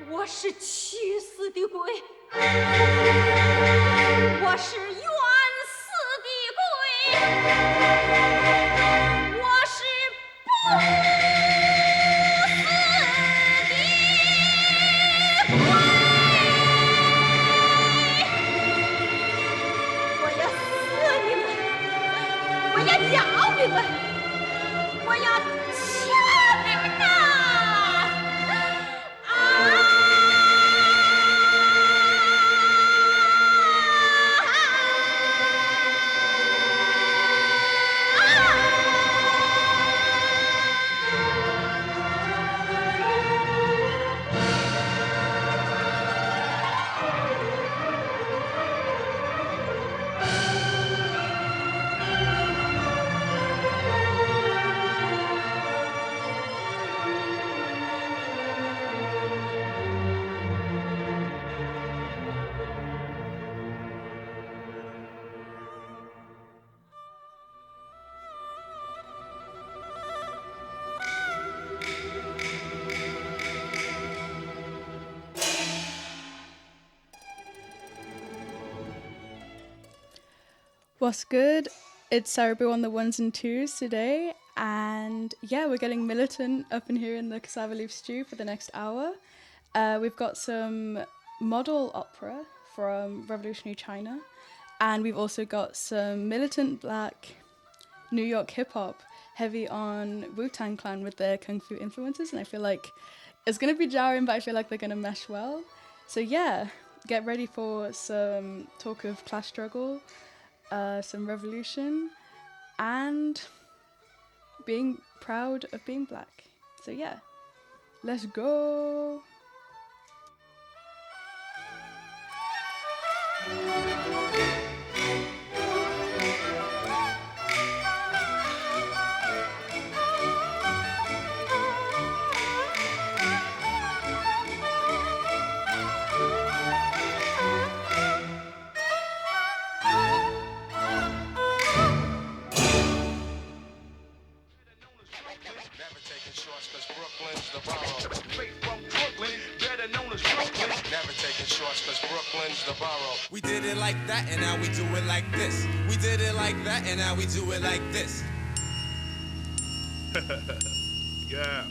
我是去死的鬼，我是冤死的鬼，我是不死的鬼。我要死你们，我要咬你们，我要掐你们呐！What's good? It's Cerebral on the ones and twos today, and yeah, we're getting militant up in here in the Cassava Leaf Stew for the next hour. We've got some model opera from revolutionary China, and we've also got some militant black New York hip-hop, heavy on Wu-Tang Clan with their kung fu influences, and I feel like it's going to be jarring, but I feel like they're going to mesh well. So yeah, get ready for some talk of class struggle, some revolution, and being proud of being black. So yeah, let's go. We did it like that, and now we do it like this. We did it like that, and now we do it like this. Yeah.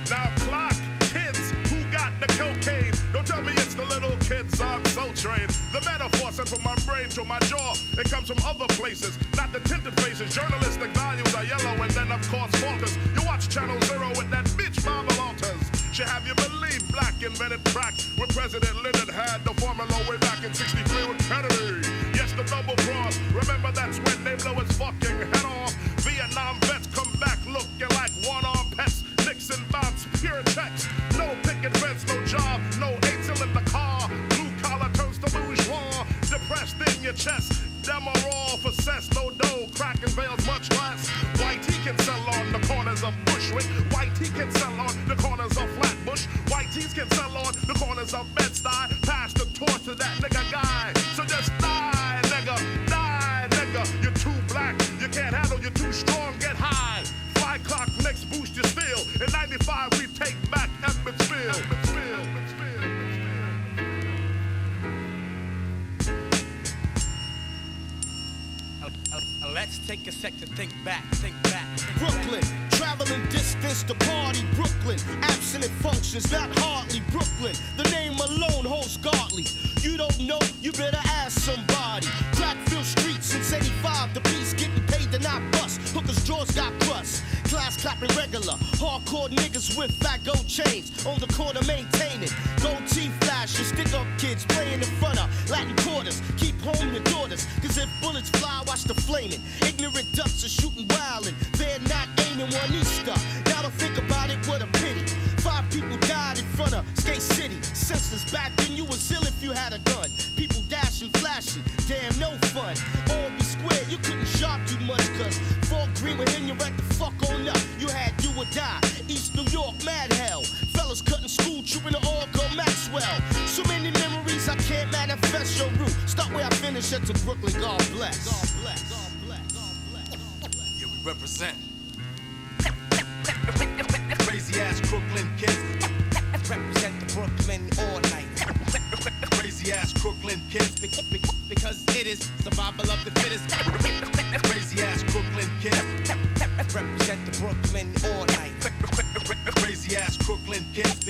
Now clock, kids who got the cocaine. Don't tell me it's the little kids on Soul Train. The metaphor sent from my brain to my jaw. It comes from other places, not the tinted faces. Journalistic values are yellow, and then of course falters. You watch Channel Zero with that bitch Mama Walters. She have you believe black invented crack when President Lyndon had the formula way back in 63 with Kennedy. Yes, the double cross. Remember that's when they blow his fucking head off. Vietnam vets come back looking like one-armed pets. Nixon bounce pure checks. No picket fence, no job, no eight-cylinder car. Blue collar turns to bourgeois. Depressed in your chest. Them are all for cess, no dough. Crack and veils much less. White he can sell on the corners of Bushwick. White he can sell on the corners of Flatbush. White tees can sell on the corners of Bed-Stuy. Pass the torch to that nigga guy. So just die, nigga. Die, nigga. You're too black. You can't handle, you're too strong. Get high. 5 o'clock next boost your steel. In 95 we take back Edmondsville. Let's take a sec to think back. Brooklyn, traveling distance to party. Brooklyn, abstinent functions, not hardly. Brooklyn, the name alone holds godly. You don't know, you better ask somebody. Crackfield streets since 85, the beats getting paid to not bust. Hookers' jaws got crust. Class clapping regular. Hardcore niggas with fat gold chains. On the corner maintaining. Gold teeth flashing. Stick up kids playing in front of Latin quarters. Keep home your daughters. Cause if bullets fly, watch the flaming. Ignorant ducks are shooting wildin'. They're not aiming one Easter. Now to think about it, what a pity. 5 people died in front of Skate City. Senseless back then, you was ill if you had a gun. People dashing, flashing, damn no fun. All be square, you couldn't sharp too much. Cause Fort Green would hit you right the fuck on up. You had do or die. East New York, mad hell. Fellas cutting school, trooping to all go Maxwell. So many memories I can't manifest your route. Start where I finish at to Brooklyn, God bless. God bless. God bless. God bless. Yeah, we represent. Crazy ass Brooklyn kids Brooklyn kids,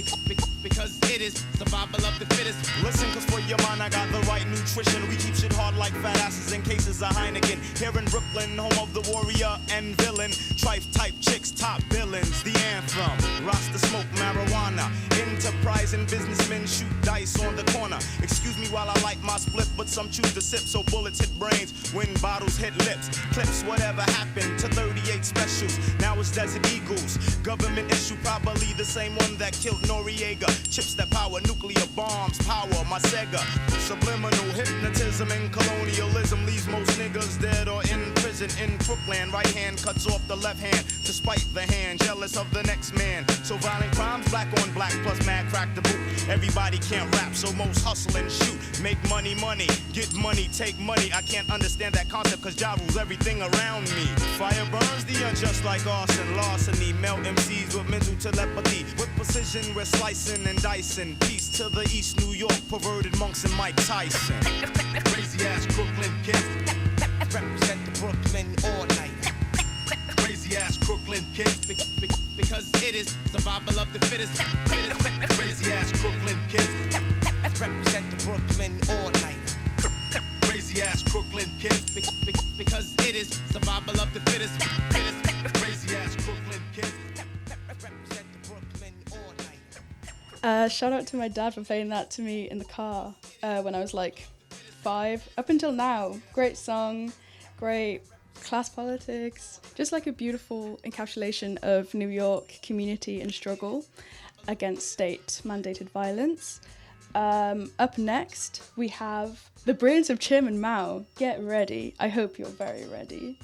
because it is survival of the fittest. Listen, cause for your mind I got the right nutrition. We keep shit hard like fat asses in cases of Heineken. Here in Brooklyn, home of the warrior and villain. Trife type chicks, top villains, the anthem. Rasta smoke marijuana. Enterprising businessmen shoot dice on the corner. Excuse me while I light my split, but some choose to sip so bullets hit brains when bottles hit lips. Clips, whatever happened to 38 specials. Now it's Desert Eagles. Government issue, probably the same one that killed Noriega. Chips that power nuclear bombs, power my Sega. Subliminal hypnotism and colonialism leaves most niggas dead or in prison in Brooklyn. Right hand cuts off the left hand to spite the hand, jealous of the next man. So violent crimes, black on black plus mad crack the boot. Everybody can't rap, so most hustle and shoot. Make money, money, get money, take money. I can't understand that concept cause Ja rules everything around me. Fire burns the unjust like arson, larceny. Melt MCs with mental telepathy. With precision we're slicing and dicing. Peace to the East New York, perverted monks and Mike Tyson. Crazy ass Brooklyn kids represent the Brooklyn all night. Crazy ass Brooklyn kids because it is survival of the fittest. Crazy ass Brooklyn kids represent the Brooklyn all night. Crazy ass Brooklyn kids because it is survival of the fittest. Crazy ass Brooklyn kids represent the Brooklyn all night. Shout out to my dad for playing that to me in the car when I was like 5. Up until now, great song, great class politics, just like a beautiful encapsulation of New York community and struggle against state-mandated violence. Up next, we have the brilliance of Chairman Mao. Get ready. I hope you're very ready.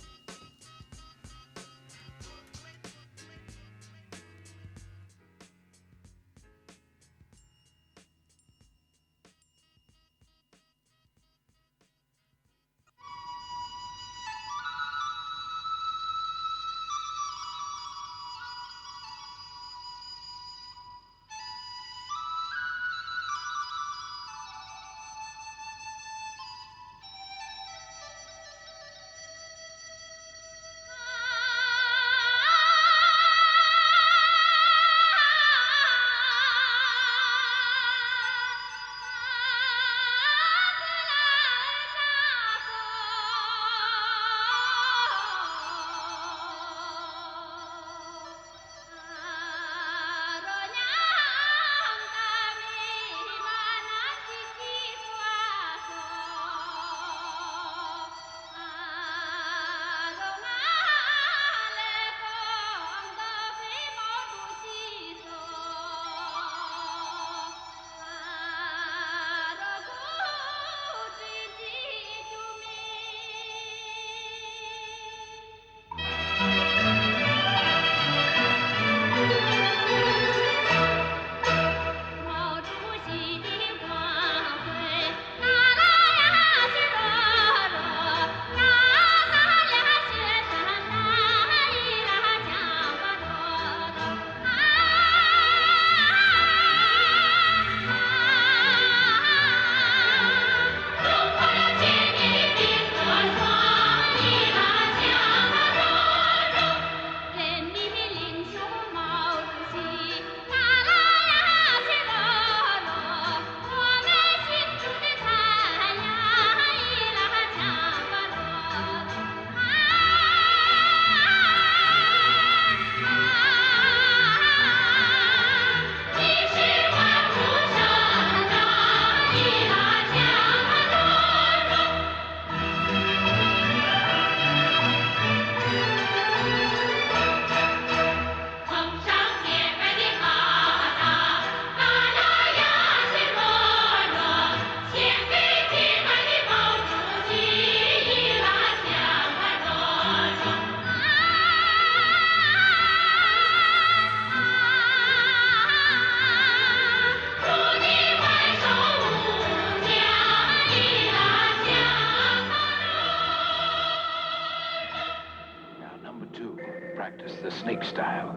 Practiced the snake style.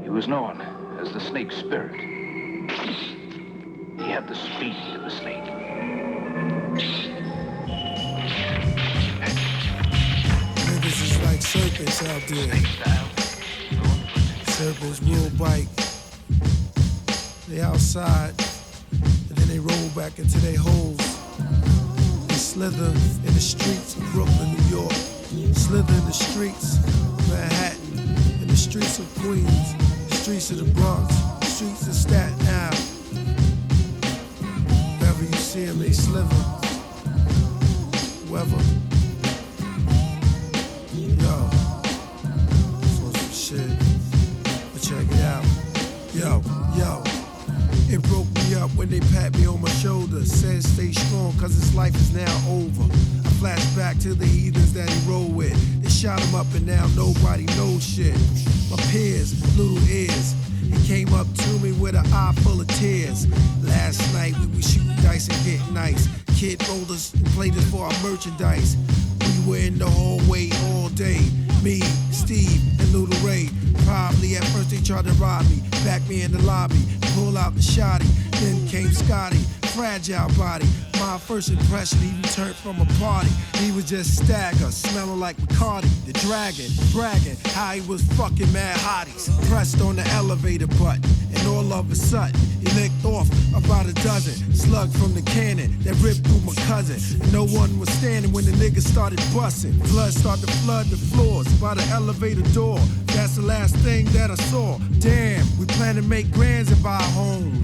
He was known as the snake spirit. He had the speed of the snake. Niggas is like serpents out there. Snake style. Serpents will bite. They outside, and then they roll back into their holes. They slither in the streets of Brooklyn, New York. Slither in the streets of Manhattan, in the streets of Queens, the streets of the Bronx, the streets of Staten Island. Wherever you see them, they slither. Whoever. Yo, this was some shit. But check it out. Yo. It broke me up when they pat me on my shoulder. Said stay strong, cause this life is now over. I flash back to the heathens that he rolled with. They shot him up and now nobody knows shit. My peers, little ears. He came up to me with an eye full of tears. Last night we were shooting dice and getting nice. Kid rolled us and played us for our merchandise. We were in the hallway all day. Me, Steve, and Little Ray. Probably at first they tried to rob me. Back me in the lobby, pull out the shotty. Then came Scotty, fragile body. My first impression, he returned from a party. He was just stagger, smelling like Bacardi. The dragon, bragging how he was fucking mad hotties. Pressed on the elevator button, and all of a sudden, he licked off about a dozen slugs from the cannon that ripped through my cousin. And no one was standing when the niggas started busting. Blood started to flood the floors by the elevator door. That's the last thing that I saw. Damn, we plan to make grands and buy a home.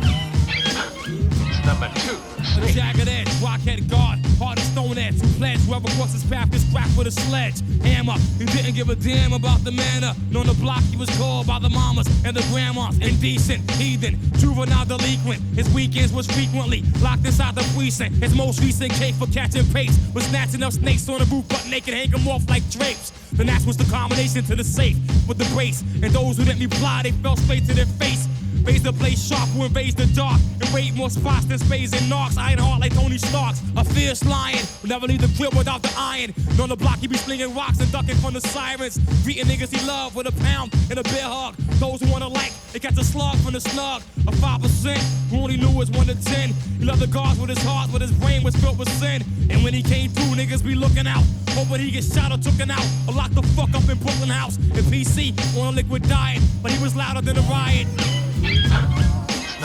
Number 2. A jagged edge, rockhead guard, hard as stone edge. Who pledged whoever crosses his path is cracked with a sledge. Hammer, he didn't give a damn about the manner. And on the block he was called by the mamas and the grandmas. Indecent, heathen, juvenile delinquent. His weekends was frequently locked inside the precinct. His most recent case for catching pace was snatching up snakes on the roof, butt naked, hang them off like drapes. Then that was the combination to the safe with the brace. And those who didn't reply, they fell straight to their face. Raise the blaze sharp who invades the dark and raid more spots than spades and knocks. Iron heart like Tony Stark's, a fierce lion. Will never leave the crib without the iron. And on the block he be slinging rocks and ducking from the sirens. Greeting niggas he love with a pound and a bear hug. Those who wanna like, they catch a slug from the snug. A 5% who only knew was 1 to 10. He loved the guards with his heart, but his brain was filled with sin. And when he came through, niggas be looking out, hoping he get shot or taken out or locked the fuck up in Brooklyn House. And PC on a liquid diet, but he was louder than a riot.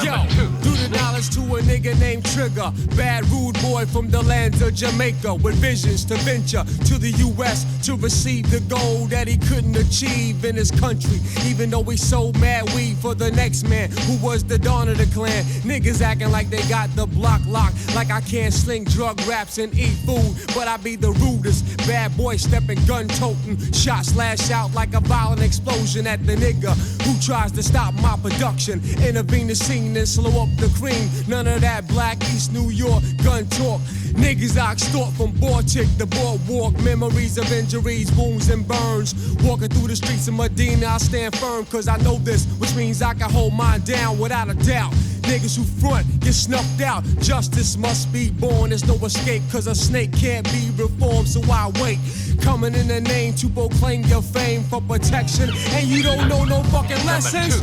Yo, do the knowledge to a nigga named Trigger. Bad rude boy from the lands of Jamaica with visions to venture to the US to receive the goal that he couldn't achieve in his country. Even though he sold mad weed for the next man who was the dawn of the clan. Niggas acting like they got the block locked, like I can't sling drug raps and eat food, but I be the rudest. Bad boy stepping gun toting, shots lash out like a violent explosion at the nigga who tries to stop my production. Intervene the scene and slow up the cream. None of that black East New York gun talk. Niggas I extort from Baltic to boardwalk. Memories of injuries, wounds and burns. Walking through the streets of Medina, I stand firm cause I know this, which means I can hold mine down without a doubt. Niggas who front get snuffed out. Justice must be born, there's no escape cause a snake can't be reformed, so I wait. Coming in the name to proclaim your fame for protection, and you don't know no fucking lessons.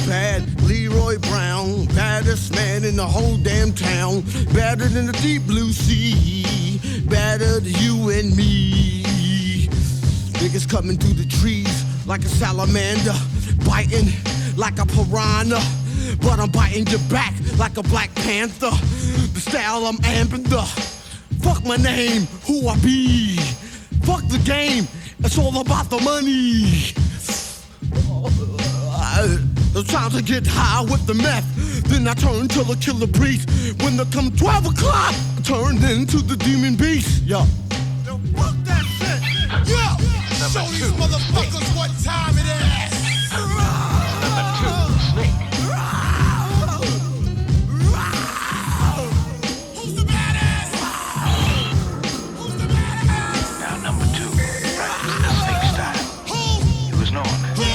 Bad Leroy Brown, baddest man in the whole damn town. Badder than the deep blue sea, badder than you and me. Niggas coming through the trees like a salamander, biting like a piranha. But I'm biting your back like a Black Panther. The style I'm amping the. Fuck my name, who I be. Fuck the game, it's all about the money. The time to get high with the meth. Then I turn to the killer priest. When they come 12 o'clock, I turn into the demon beast. Yo, fuck that shit. Yo, show these motherfuckers what time it is. Number 2, practice the snake style. He was known as the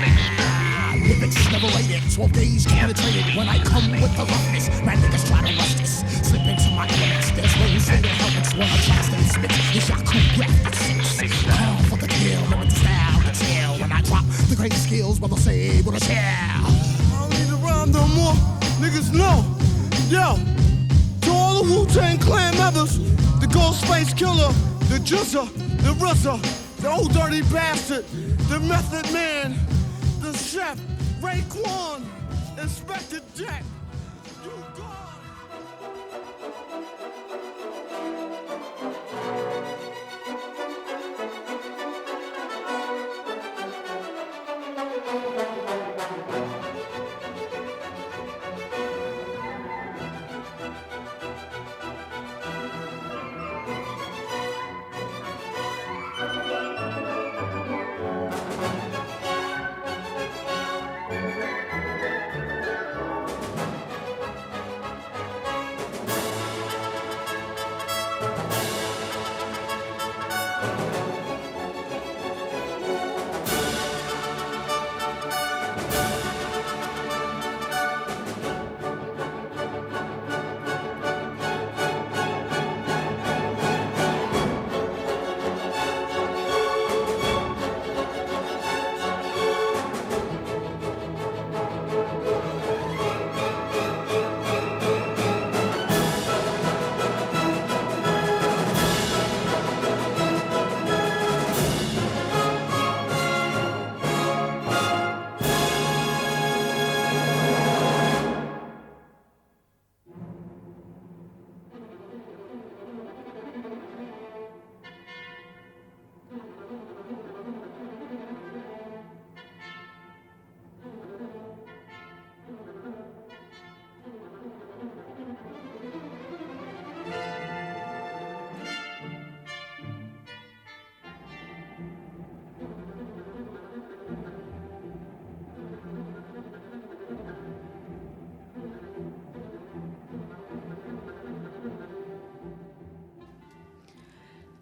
snake spirit. Lyrics never rated, 12 days penetrated. When I come with the roughness, my niggas try to rush this. Slip into my elements, there's no single helmets. When I try to spit, it's your cool graphics. Call for the kill, limit the style, the chill. When I drop the greatest skills, but they'll say, what a chill. I don't need to rhyme no more, niggas know. Yo, to all the Wu-Tang Clan members, the Ghostface Killer, the Jizza, the Ruzza, the old dirty bastard, the Method Man, the Chef, Raekwon, Inspector Jack.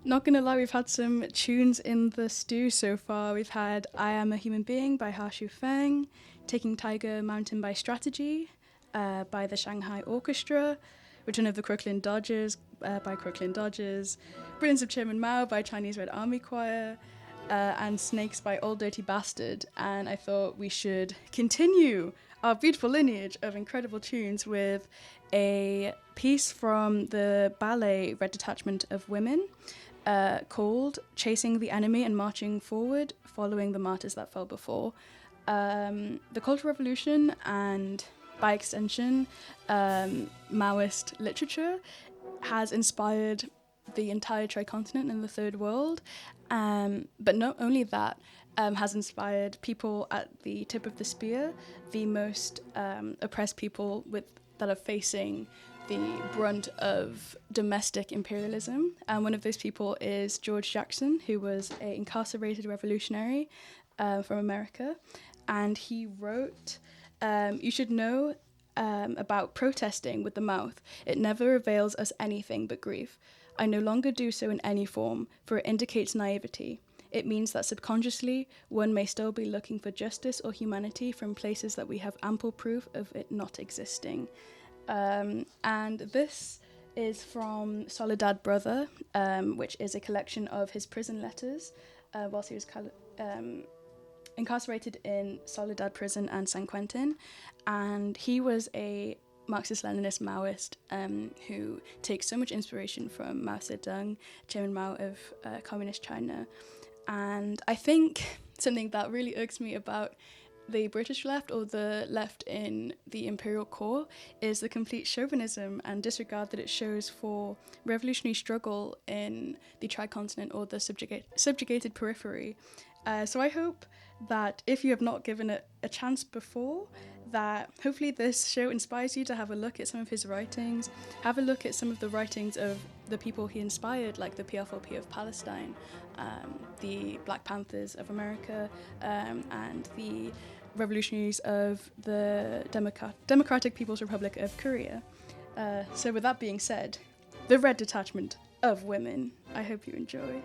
Not gonna lie, we've had some tunes in the stew so far. We've had I Am a Human Being by Ha Shu Feng, Taking Tiger Mountain by Strategy by the Shanghai Orchestra, Return of the Crooklyn Dodgers by Crooklyn Dodgers, Brilliance of Chairman Mao by Chinese Red Army Choir, and Snakes by Old Dirty Bastard. And I thought we should continue our beautiful lineage of incredible tunes with a piece from the ballet Red Detachment of Women called Chasing the Enemy and Marching Forward, Following the Martyrs That Fell Before. The Cultural Revolution and, by extension, Maoist literature has inspired the entire tricontinent and the Third World. But not only that, has inspired people at the tip of the spear, the most oppressed people that are facing the brunt of domestic imperialism. And one of those people is George Jackson, who was an incarcerated revolutionary from America. And he wrote, "You should know about protesting with the mouth. It never avails us anything but grief. I no longer do so in any form, for it indicates naivety. It means that subconsciously one may still be looking for justice or humanity from places that we have ample proof of it not existing." And this is from Soledad Brother, which is a collection of his prison letters whilst he was incarcerated in Soledad Prison and San Quentin. And he was a Marxist-Leninist Maoist who takes so much inspiration from Mao Zedong, Chairman Mao of Communist China. And I think something that really irks me about the British left, or the left in the imperial core, is the complete chauvinism and disregard that it shows for revolutionary struggle in the tricontinent or the subjugated periphery. So I hope that if you have not given it a chance before, that hopefully this show inspires you to have a look at some of his writings, have a look at some of the writings of the people he inspired, like the PFLP of Palestine, the Black Panthers of America, and the revolutionaries of the Democratic People's Republic of Korea. So with that being said, the Red Detachment of Women. I hope you enjoy.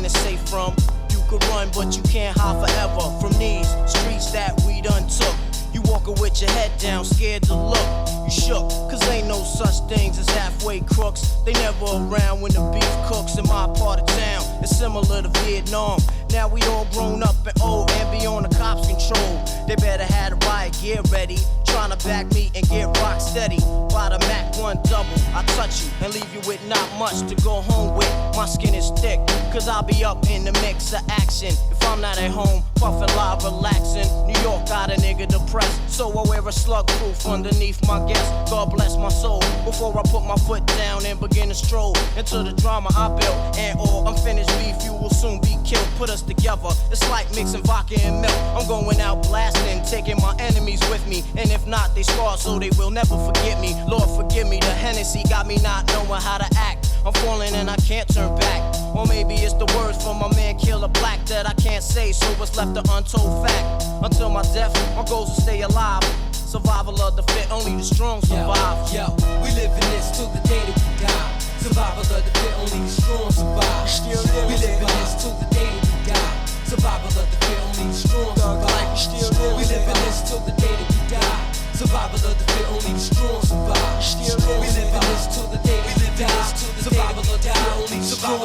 and it's safe from. You could run, but you can't hide forever from these streets that we done took. You walking with your head down, scared to look. You shook, cause ain't no such things as halfway crooks. They never around when the beef cooks in my part of town. It's similar to Vietnam. Now we all grown up and old and beyond the cops' control. They better have the riot gear ready. Tryna back me and get rock steady. By the Mac 1 double, I touch you and leave you with not much to go home with. My skin is thick, cause I'll be up in the mix of action. If I'm not at home, puffin' live, relaxing. New York got a nigga depressed, so I wear a slug proof underneath my guest. God bless my soul. Before I put my foot down and begin to stroll into the drama I built. And all unfinished beef, you will soon be killed. Put us together, it's like mixing vodka and milk. I'm going out blasting, taking my enemies with me. And if not, they scar so they will never forget me. Lord forgive me, the Hennessy got me not knowing how to act. I'm falling and I can't turn back. Or maybe it's the words from my man Killer Black that I can't say, so what's left an untold fact. Until my death, my goals will stay alive. Survival of the fit, only the strong survive. Yo, we live in this till the day that we die. Survival of the fit, only the strong survive. We live in this till the day that we die. Survival of the fit, only the strong survive. We live in this till the day that we die. Survival of the fit, only the strong survive. We live in this till the day that we die. Survival of the fit, only the strong.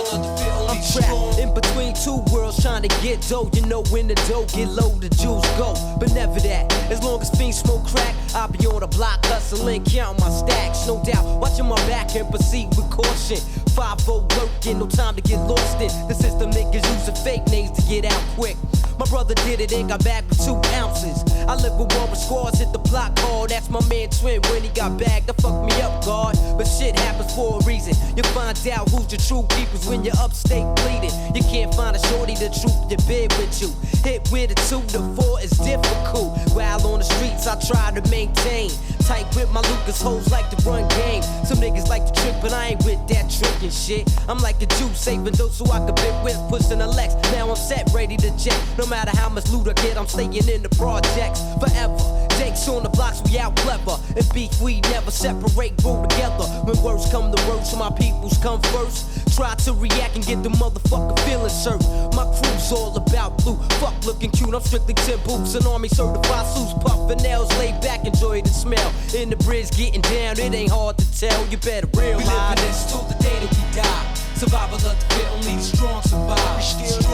I'm trapped in between two worlds trying to get dough. You know when the dough get low, the jewels go. But never that. As long as fiends smoke crack, I'll be on the block hustling, counting my stacks. No doubt, watching my back and proceed with caution. 5-0 working, no time to get lost in. The system niggas using fake names to get out quick. My brother did it and got back with 2 ounces. I live with one with scars, hit the block hard. That's my man Twin when he got bagged. That fucked me up, God. But shit happens for a reason. You find out who's the true keepers when you're upstate bleeding. You can't find a shorty to troop your bed with you. Hit with a 2 to 4 is difficult. While on the streets, I try to maintain. Tight with my Lucas hoes like to run game. Some niggas like to trick, but I ain't with that trickin' shit. I'm like a Jew saving those so I can bit with pushing a Lex. Now I'm set, ready to jet. No matter how much loot I get, I'm staying in the projects forever. Jakes on the blocks, we out clever. And beef, we never separate, grow together. When words come to words, my peoples come first. Try to react and get the motherfucker feeling served. My crew's all about blue. Fuck looking cute, I'm strictly 10 boots. An army certified suits, puffin' nails, laid back, enjoy the smell. In the bridge, getting down, it ain't hard to tell. You better realize. We live in this till the day that we die. Survival of the fit, only the strong survive.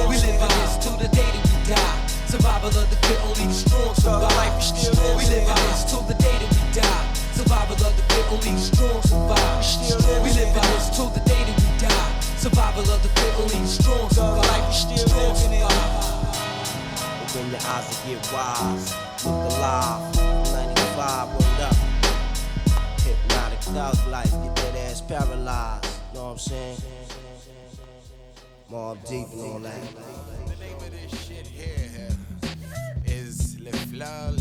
We live in this till the day that we die. Survival of the fit, only the strong survive. We live in this till the day that we die. Survival of the fit, only the strong survive. We live in this till the day that we die. Survival of the fit, only the strong survive. Strong survive. Open your eyes and get wise. Look alive. 95, word up. Hypnotic thug life, get that ass paralyzed. Know what I'm saying? Mob deep and all that. The name of this shit here is Le Fleur,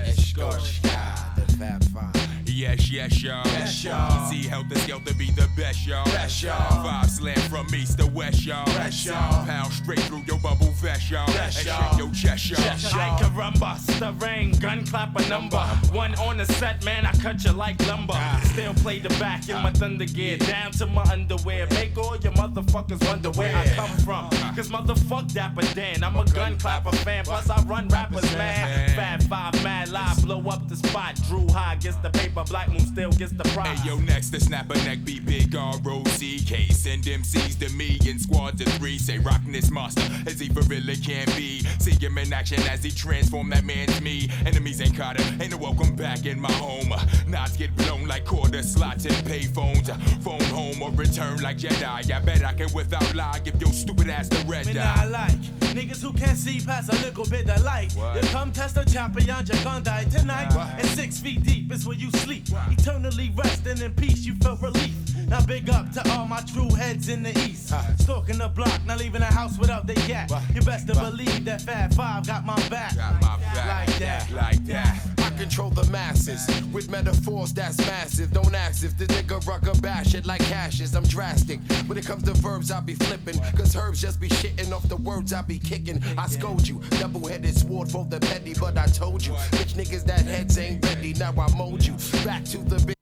Escorchka, the Fab Five. Yes, y'all. Yes, y'all. See, help the scout to be the best, y'all. Best, y'all. 5 slam from east to west, y'all. Best, y'all. Pound straight through your bubble vest, y'all. Best, And y'all. shake your chest, y'all. Like a rumba, stirring, gun clap a number. One on the set, man, I cut you like lumber. Still play the back in my thunder gear, down to my underwear. Make all your motherfuckers wonder where I come from. Cause motherfuck Dapper Dan, I'm a gun clapper fan. Plus I run rappers, man. Fab Five, mad live, blow up the spot. Drew High gets the paper, Black Moon still gets the prize. Hey, yo, next to snap a neck, be big R-O-C-K. Send MCs to me in squads of 3. Say, rockin' this monster as he for really can be. See him in action as he transform that man's me. Enemies ain't caught him, ain't no welcome back in my home. Knots get blown like quarter slots and payphones. Phone home or return like Jedi. I bet I can without lie give your stupid ass the red Man, eye. I like niggas who can't see past a little bit of light. What? You come test a champion, you're gonna die tonight. What? And 6 feet deep is where you sleep. Eternally resting in peace, you feel relief. Now big up to all my true heads in the east. Stalking the block, not leaving the house without the yak. You best to believe that Fab Five got my back. Got my back. Like that. Like that. I control the masses with metaphors that's massive. Don't ask if the nigga rucker bash it like cashes. I'm drastic. When it comes to verbs, I be flipping. Cause herbs just be shitting off the words I be kicking. I scold you. Double-headed sword for the petty, but I told you. Bitch niggas that heads ain't ready. Now I mold you. Back to the bitch.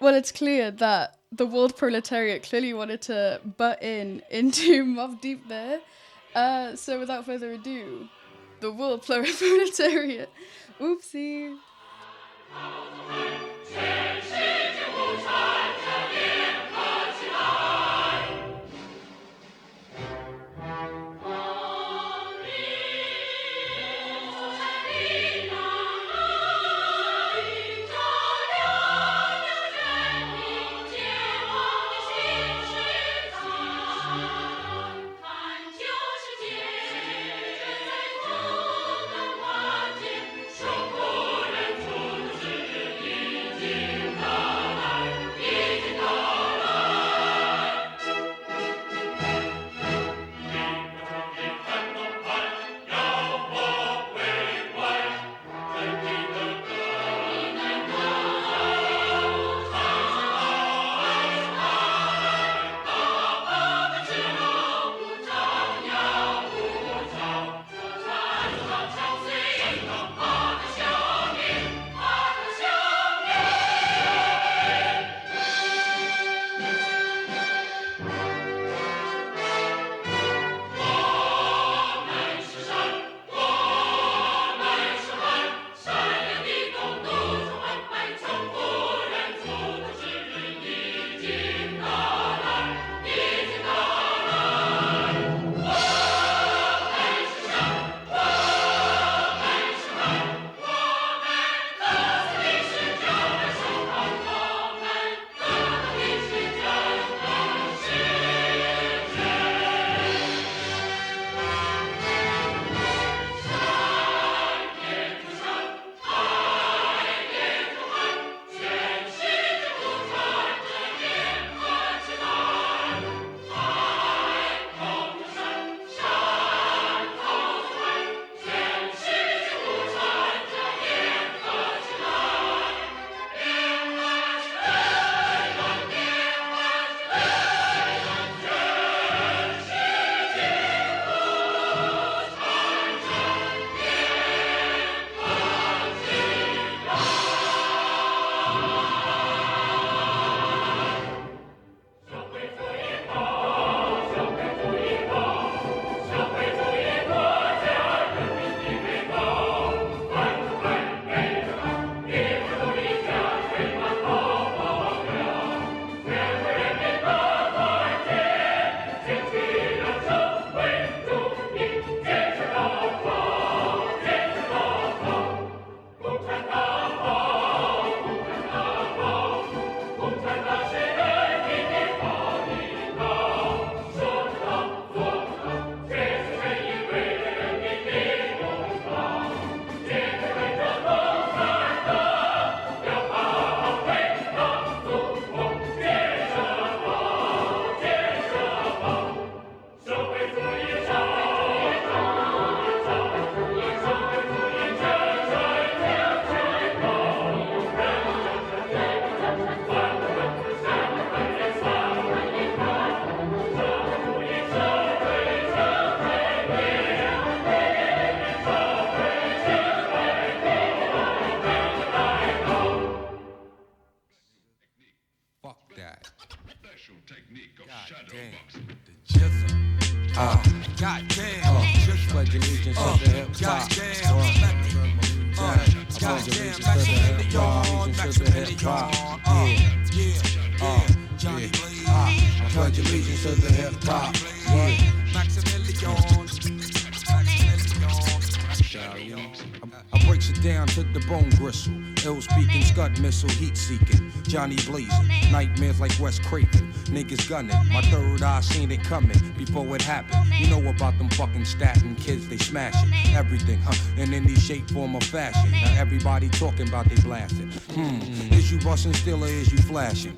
Well, it's clear that the world proletariat clearly wanted to butt into Mobb Deep there. So without further ado, the world proletariat. Oopsie. I breaks it down to the bone gristle. Ill speaking, scud missile, heat seeking. Johnny blazing, nightmares like Wes Craven. Niggas gunning, my third eye seen it coming before it happened. You know about them fucking statin kids, they smashing everything, in any shape, form, or fashion. Now everybody talking about they blasting. Is you busting still or is you flashing?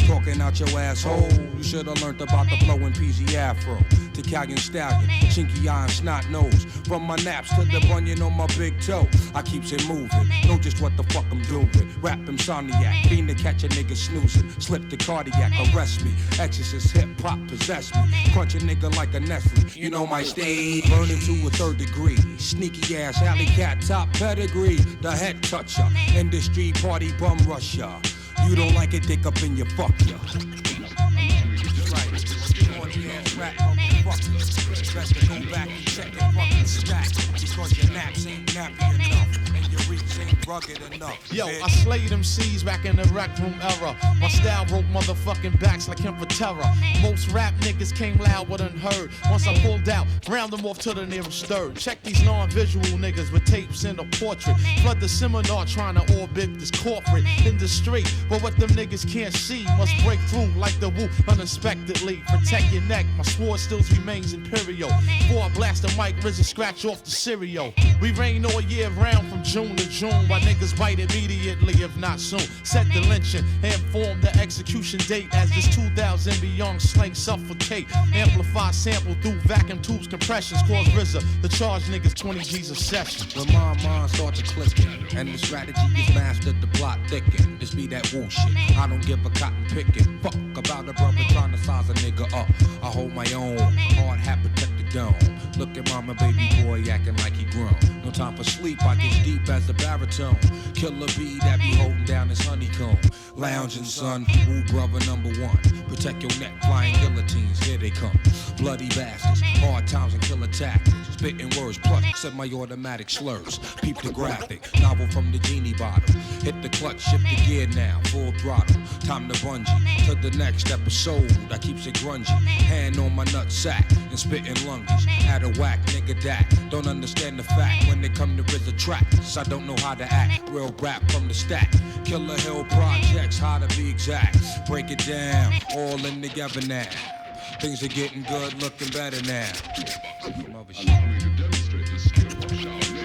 Talking out your asshole. You should've learned about the flowing PZ Afro. Italian stallion, chinky eye and snot nose. From my naps to the bunion on my big toe, I keeps it moving. Know just what the fuck I'm doing. Rap insomniac, fiend to catch a nigga snoozing. Slip the cardiac, arrest me. Exorcist hip hop possess me. Crunch a nigga like a Nestle. You know my stage. Burning to a third degree. Sneaky ass alley cat top pedigree. The head toucher. Industry party bum rusher. You don't like it, dick up in your fuck ya. Right, corny ass rap motherfuckers. Best to go back and check your fucking stack. Because your naps ain't nappy enough. And your reach ain't rugged enough. Yo, bitch. I slayed MCs back in the rec room era. My style broke motherfucking backs like him for terror. Most rap niggas came loud but unheard. Once I pulled out, round them off to the nearest third. Check these non-visual niggas with tapes in a portrait. Flood the seminar trying to orbit this corporate industry. But what them niggas can't see must break through like the woo unexpectedly. Protect your neck, my sword still remains imperial. Before I blast the mic, RZA scratch off the cereal. We rain all year round from June to June. While niggas bite immediately, if not soon. Set the lynching and inform the execution date as this 2000 beyond slang suffocate. Amplify sample through vacuum tubes, compressions. Cause RZA to charge niggas 20 G's a session. When my mind starts to clicking, and the strategy is mastered, the plot thicken. This be that woo shit. I don't give a cotton picking. Fuck about a brother trying to size a nigga up. I hold my own, hard hat protect the dome. Look at mama, baby boy acting like he grown. No time for sleep, I get deep as the baritone. Killer bee that be holding down his honeycomb. Lounging son, woo brother number one. Protect your neck, flying guillotines, here they come. Bloody bastards, hard times and killer tactics. Spitting words, plus semi-automatic slurs. Peep the graphic, novel from the genie bottle. Hit the clutch, shift the gear now, full throttle. Time to bungee, to the next episode. I keeps it grungy, hand on my nut sack and spitting lunges. At a whack, nigga that don't understand the fact. When they come to RZA tracks, I don't know how to act. Real rap from the stack. Killer Hill projects, how to be exact. Break it down, all in together now. Things are getting good, looking better now. Mother shit. Allow me to demonstrate the skill of Shaolin.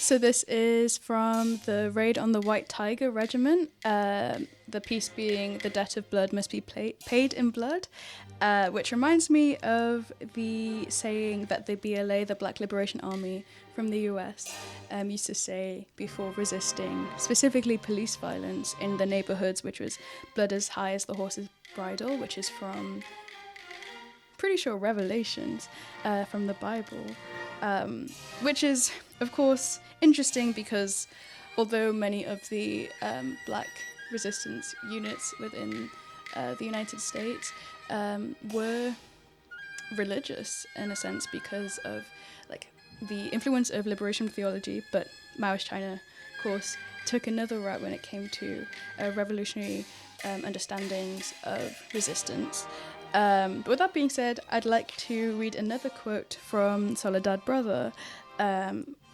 So this is from the Raid on the White Tiger Regiment, the piece being "The debt of blood must be paid in blood," which reminds me of the saying that the BLA, the Black Liberation Army from the US, used to say before resisting, specifically police violence in the neighborhoods, which was blood as high as the horse's bridle, which is from, pretty sure, Revelations from the Bible, which is, of course, interesting because although many of the black resistance units within the United States were religious in a sense because of like the influence of liberation theology, but Maoist China, of course, took another route when it came to revolutionary understandings of resistance. But with that being said, I'd like to read another quote from Soledad Brother,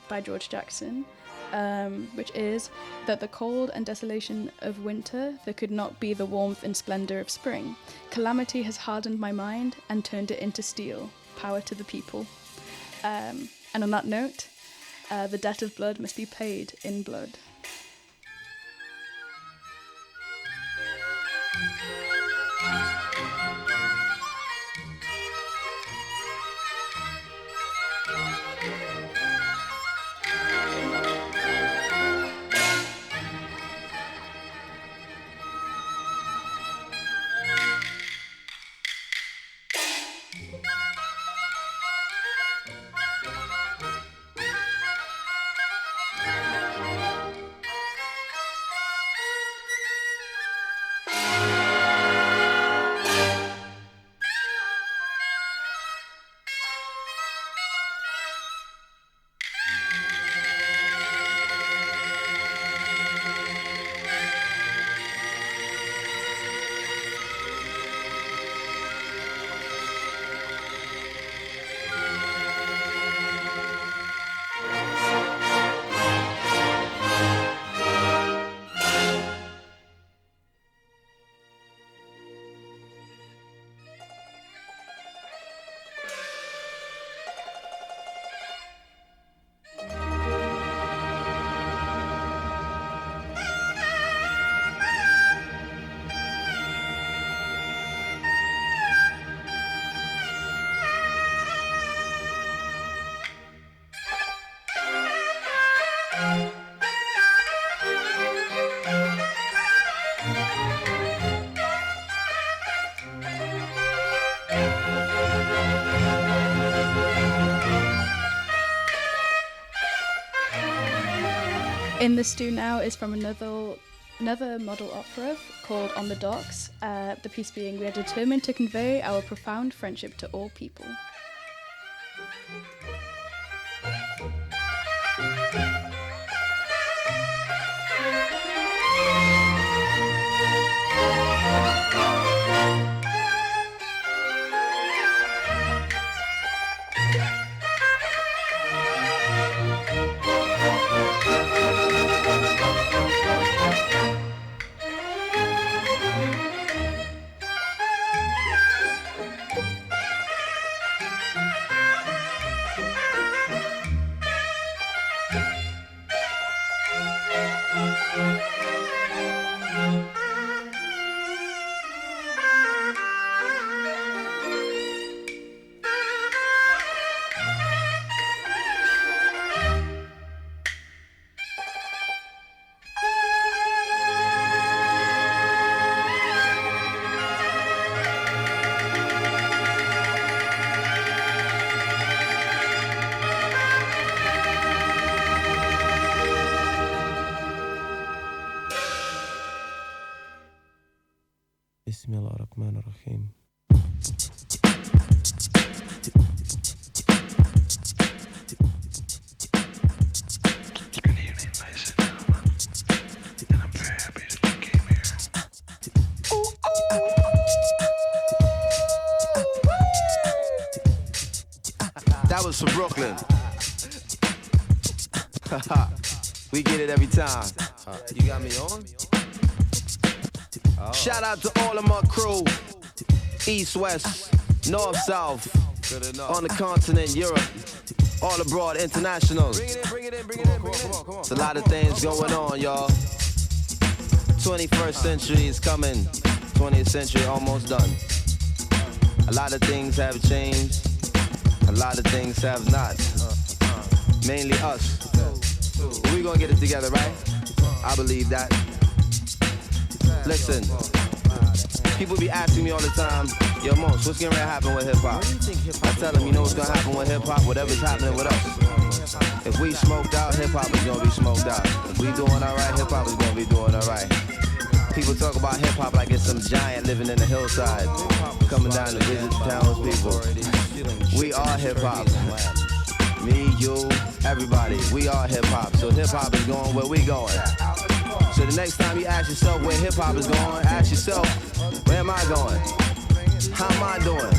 by George Jackson, which is that the cold and desolation of winter, there could not be the warmth and splendor of spring. Calamity has hardened my mind and turned it into steel. Power to the people. And on that note, the debt of blood must be paid in blood. In the Stew Now is from another model opera called On the Docks, the piece being we are determined to convey our profound friendship to all people. Bismillahirrahmanirrahim. Good evening, ladies and gentlemen, and I'm very happy that you came here. That was from Brooklyn. We get it every time. You got me on? Oh. Shout out to all of my crew, East, West, North, South, on the continent, Europe, all abroad, international. Bring it in. There's a lot of things going on, y'all. 21st century is coming, 20th century almost done. A lot of things have changed, a lot of things have not. Mainly us. But we gonna get it together, right? I believe that. Listen, people be asking me all the time, yo, Mons, what's gonna happen with hip-hop? I tell them, you know what's gonna happen with hip-hop? Whatever's happening with us. If we smoked out, hip-hop is gonna be smoked out. If we doing alright, hip-hop is gonna be doing alright. People talk about hip-hop like it's some giant living in the hillside, coming down to visit the townspeople. We are hip-hop. Me, you, everybody, we are hip-hop. So hip-hop is going where we going. So the next time you ask yourself where hip-hop is going, ask yourself, where am I going? How am I doing?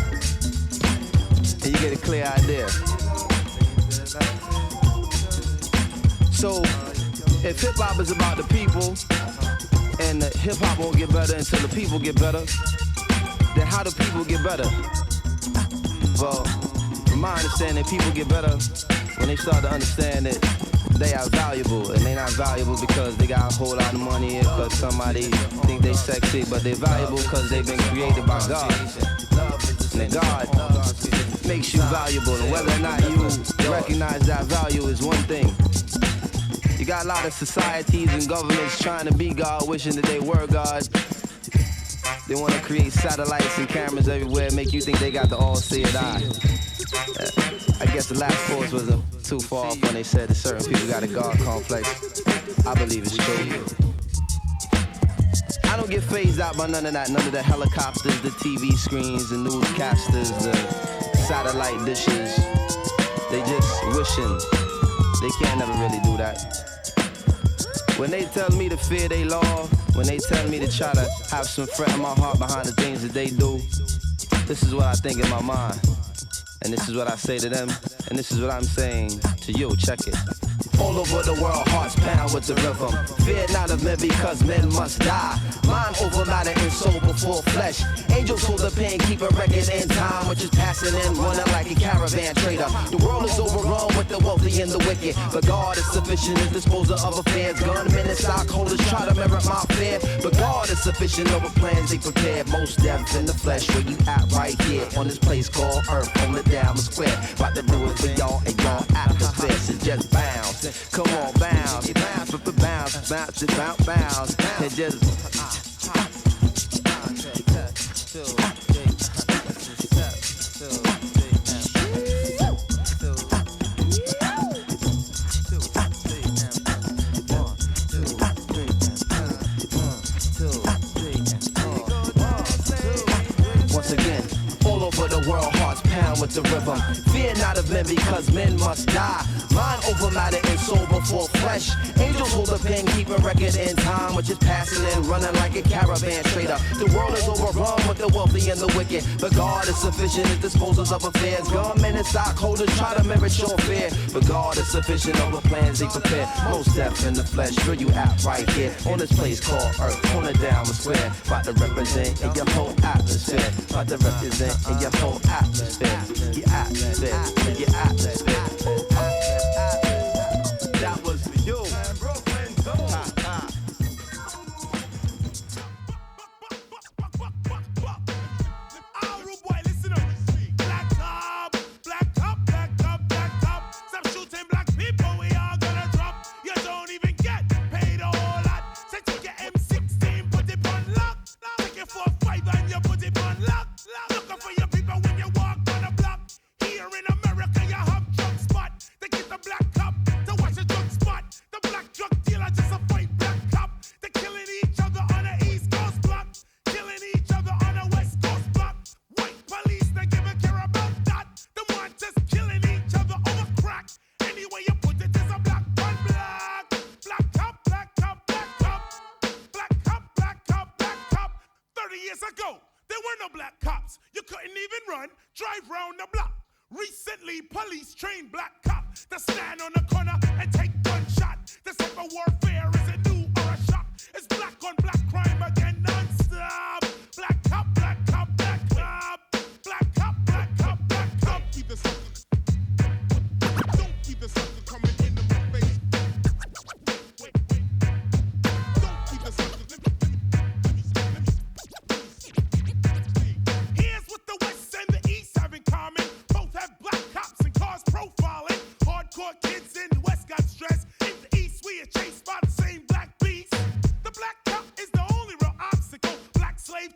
And you get a clear idea. So, if hip hop is about the people, and the hip hop won't get better until the people get better, then how do people get better? Well, from my understanding, people get better when they start to understand that they are valuable, and they not valuable because they got a whole lot of money or because somebody think they sexy, but they're valuable because they've been created by God. And God makes you valuable, and whether or not you recognize that value is one thing. You got a lot of societies and governments trying to be God, wishing that they were God. They want to create satellites and cameras everywhere, make you think they got the all-seeing eye. I guess the last post wasn't too far off when they said that certain people got a God complex. I believe it's true. I don't get phased out by none of that. None of the helicopters, the TV screens, the newscasters, the satellite dishes. They just wishing. They can't never really do that. When they tell me to fear they law, when they tell me to try to have some fret in my heart behind the things that they do, this is what I think in my mind. And this is what I say to them, and this is what I'm saying to you. Check it. All over the world, hearts pound with the rhythm. Fear not of men because men must die. Mind over matter and soul before flesh. Angels hold the pen, keep a record in time, which is passing in, running like a caravan trader. The world is overrun with the wealthy and the wicked, but God is sufficient as disposer of affairs. Gunmen and stockholders try to merit my fear, but God is sufficient over plans they prepared. Most death in the flesh, where you at right here on this place called Earth, on the Diamond Square. About to do it for y'all and y'all atmosphere, so just bounce. Come on, bounce, bounce, bounce, bounce, bounce, bounce, and just. Once again, all over the world, hearts pound with the rhythm. Fear not of men because men must die. Mind over matter and soul before flesh. Angels hold a pen, keep a record in time, which is passing and running like a caravan trader. The world is overrun with the wealthy and the wicked, but God is sufficient as disposers of affairs. Gunmen and stockholders try to merit your fear, but God is sufficient over plans they prepare. Most death in the flesh, where you at right here on this place called Earth, on the Diamond Square. About to represent in your whole atmosphere. About to represent in your whole atmosphere. Your atmosphere, your atmosphere. That was for you. Brooklyn, boy, listen up. Black cop, black cop, black cop, black cop. Stop shooting black people, we all gonna drop. You don't even get paid a whole lot. Say take your M16, put it on lock. Take your 4.5 and you put it on lock. Looking for your people when you walk on the block. Here in America, you have drug spot. They get the black cop to watch a drug spot. The black drug dealer just a fight black cop. They're killing each other on the East Coast block, killing each other on the West Coast block. White police, they give a care about that. The one just killing each other over crack. Anyway you put it, is a black on black. Black cop, black cop, black cop. Black cop, black cop, black cop. 30 years ago, there were no black cops. You couldn't even run, drive round the block. Recently, police trained black cops to stand on the corner and take gunshot. This type of warfare isn't new or a shock. It's black on black crime again non-stop. Black cop, black cop, black cop. Black cop, black cop, black cop. Keep the sucker. Don't keep the sucker coming into my face. Wait. Don't keep the sucker. Here's what the West and the East have in common. Both have black cops and cars profiling. Hardcore kids in the West got stressed. In the East, we are chased by the same black beast. The black cop is the only real obstacle. Black slave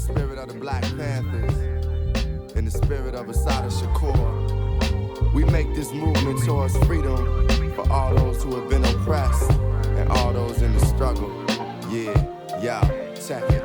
spirit of the Black Panthers, in the spirit of Assata Shakur, we make this movement towards freedom for all those who have been oppressed and all those in the struggle. Yeah, yo, check it.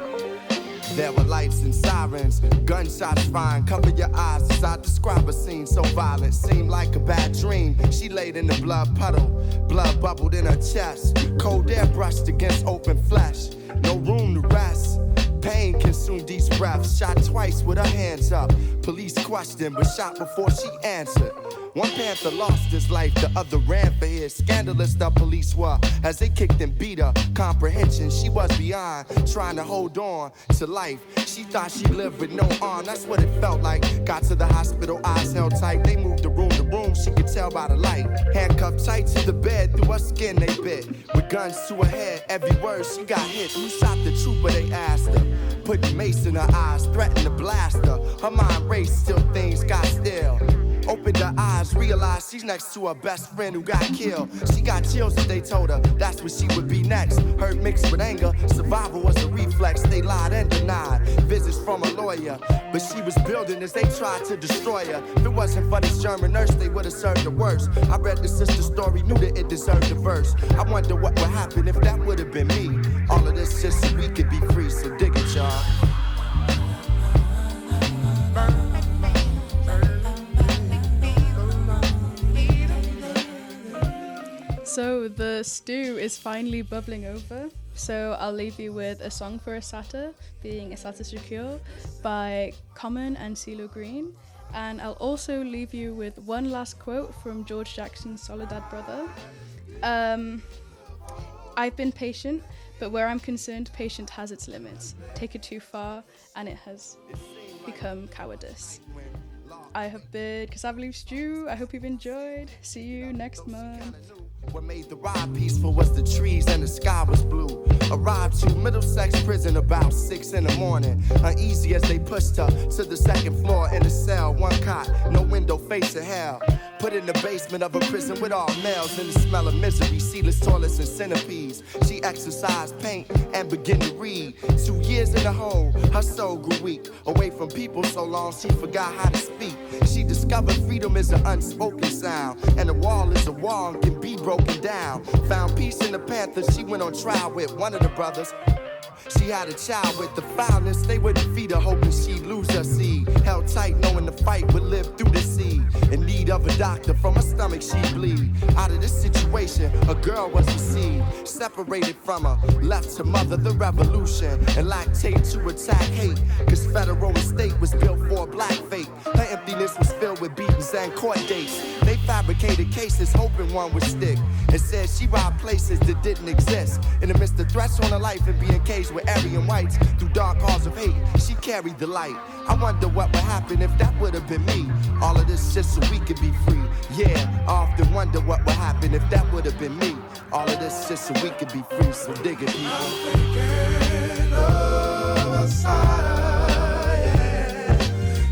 There were lights and sirens, gunshots flying. Cover your eyes as I describe a scene so violent, seemed like a bad dream. She laid in the blood puddle, blood bubbled in her chest. Cold air brushed against open flesh, no room to rest. Pain consumed each breath, shot twice with her hands up. Police questioned, but shot before she answered. One Panther lost his life, the other ran for his. Scandalous the police were, as they kicked and beat her. Comprehension, she was beyond, trying to hold on to life. She thought she lived with no arm, that's what it felt like. Got to the hospital, eyes held tight. They moved the room to room, she could tell by the light. Handcuffed tight to the bed, through her skin they bit. With guns to her head, every word she got hit. Who shot the trooper, they asked her. Putting mace in her eyes, threatened to blast her. Her mind raced till things got still. Opened her eyes, realized she's next to her best friend who got killed. She got chills as they told her that's what she would be next. Hurt mixed with anger, survival was a reflex. They lied and denied visits from a lawyer, but she was building as they tried to destroy her. If it wasn't for this German nurse, they would have served her worse. I read the sister's story, knew that it deserved a verse. I wonder what would happen if that would have been me. All of this just so we could be free, so dig it, y'all. So the stew is finally bubbling over. So I'll leave you with a song for Assata, being Assata Shakur by Common and CeeLo Green. And I'll also leave you with one last quote from George Jackson's Soledad Brother. I've been patient, but where I'm concerned, patience has its limits. Take it too far, and it has become cowardice. I have been Cassava Leaf Stew. I hope you've enjoyed. See you next month. What made the ride peaceful was the trees and the sky was blue. Arrived to Middlesex prison about 6 in the morning. Uneasy as they pushed her to the second floor in a cell. One cot, no window facing hell. Put in the basement of a prison with all males in the smell of misery, seedless toilets and centipedes. She exercised, paint, and began to read. 2 years in the hole, her soul grew weak. Away from people so long, she forgot how to speak. She discovered freedom is an unspoken sound, and a wall is a wall and can be broken down. Found peace in the Panthers, she went on trial with one of the brothers. She had a child with the foulness, they wouldn't feed her, hoping she'd lose her seed. Held tight, knowing the fight would live through the seed. In need of a doctor, from her stomach she'd bleed. Out of this situation, a girl was received. Separated from her, left her mother the revolution. And lactate to attack hate, cause federal and state was built for a black fate. Her emptiness was filled with beatings and court dates. They fabricated cases, hoping one would stick. And said she robbed places that didn't exist. In the midst of threats on her life and being caged with Aryan whites, through dark halls of hate, she carried the light. I wonder what would happen if that would have been me. All of this just so we could be free. Yeah, I often wonder what would happen if that would have been me. All of this just so we could be free. So dig it, people. I'm thinking of a side, yeah.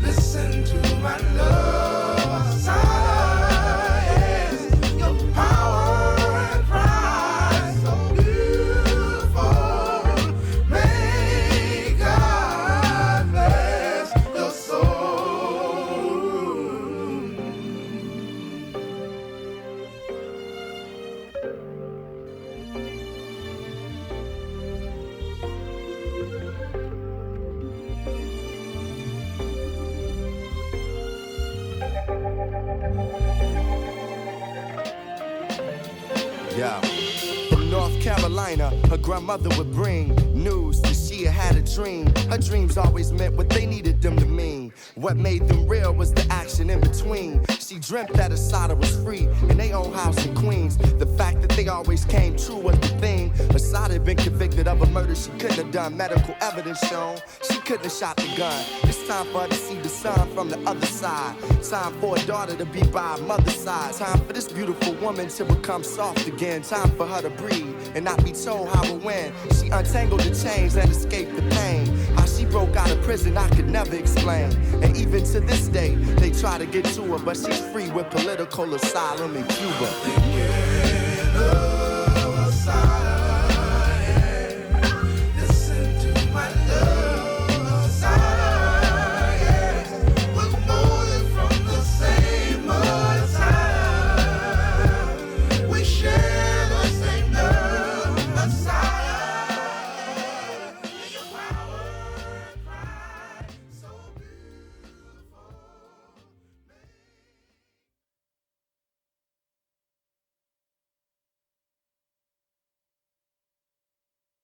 Listen to my love side, yes. Your power and pride, so beautiful. May God bless your soul. Yeah. From North Carolina, her grandmother would bring news that she had a dream. Her dreams always meant what they needed them to mean. What made them real was the action in between. She dreamt that Assata was free in their own house in Queens. The fact that they always came true was the thing. Assata had been convicted of a murder she couldn't have done. Medical evidence shown she couldn't have shot the gun. It's time for her to see the sun from the other side. Time for a daughter to be by her mother's side. Time for this beautiful woman to become soft again. Time for her to breathe and not be told how or when. She untangled the chains and escaped the pain. How she broke out of prison I could never explain. And even to this day they try to get to her, but she's free with political asylum in Cuba.